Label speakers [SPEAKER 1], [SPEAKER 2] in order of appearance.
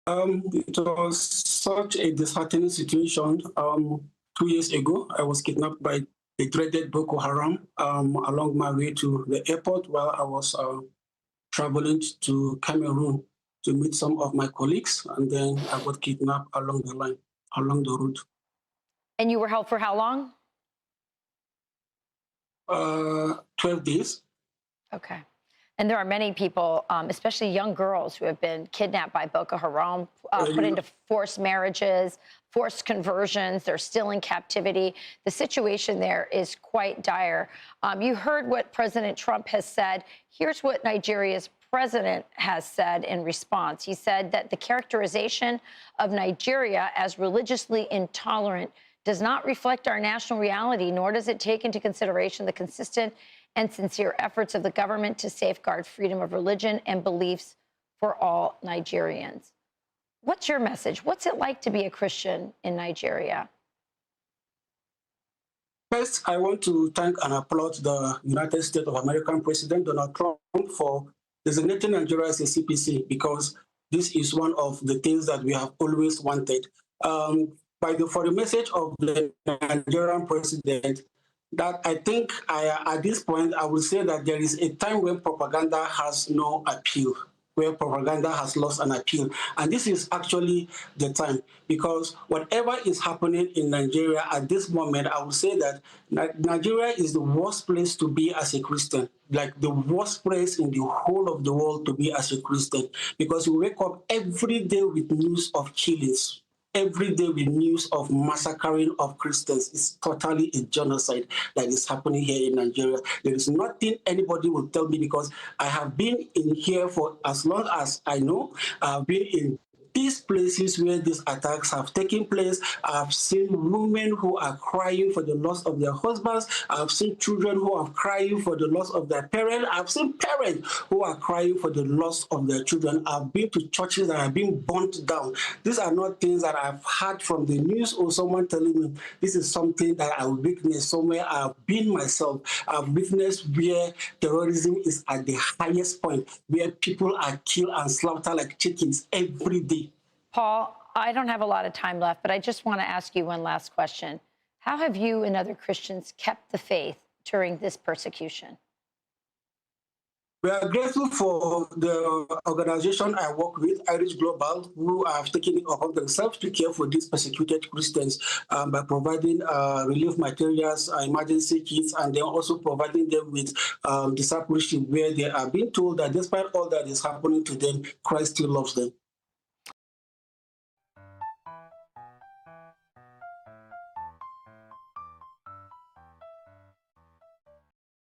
[SPEAKER 1] It was such a disheartening situation. 2 years ago, I was kidnapped by the dreaded Boko Haram along my way to the airport while I was traveling to Cameroon to meet some of my colleagues, and then I got kidnapped along the line, along the route.
[SPEAKER 2] And you were held for how long?
[SPEAKER 1] 12 days.
[SPEAKER 2] Okay. And there are many people, especially young girls, who have been kidnapped by Boko Haram, put into forced marriages, forced conversions. They're still in captivity. The situation there is quite dire. You heard what President Trump has said. Here's what Nigeria's president has said in response. He said that the characterization of Nigeria as religiously intolerant does not reflect our national reality, nor does it take into consideration the consistent and sincere efforts of the government to safeguard freedom of religion and beliefs for all Nigerians. What's your message? What's it like to be a Christian in Nigeria?
[SPEAKER 1] First, I want to thank and applaud the United States of American President Donald Trump for designating Nigeria as a CPC, because this is one of the things that we have always wanted. For the message of the Nigerian president, that I think at this point, I will say that there is a time when propaganda has no appeal, where propaganda has lost an appeal. And this is actually the time, because whatever is happening in Nigeria at this moment, I will say that Nigeria is the worst place to be as a Christian, like the worst place in the whole of the world to be as a Christian, because you wake up every day with news of killings. Every day with news of massacring of Christians. It's totally a genocide that is happening here in Nigeria. There is nothing anybody will tell me, because I have been in here for as long as I know. I've been in these places where these attacks have taken place. I've seen women who are crying for the loss of their husbands. I've seen children who are crying for the loss of their parents. I've seen parents who are crying for the loss of their children. I've been to churches that have been burnt down. These are not things that I've heard from the news or someone telling me. This is something that I witnessed somewhere. I've been myself. I've witnessed where terrorism is at the highest point, where people are killed and slaughtered like chickens every day.
[SPEAKER 2] Paul, I don't have a lot of time left, but I just want to ask you one last question. How have you and other Christians kept the faith during this persecution?
[SPEAKER 1] We are grateful for the organization I work with, Irish Global, who have taken it upon themselves to care for these persecuted Christians by providing relief materials, emergency kits, and then also providing them with discipleship, where they are being told that despite all that is happening to them, Christ still loves them.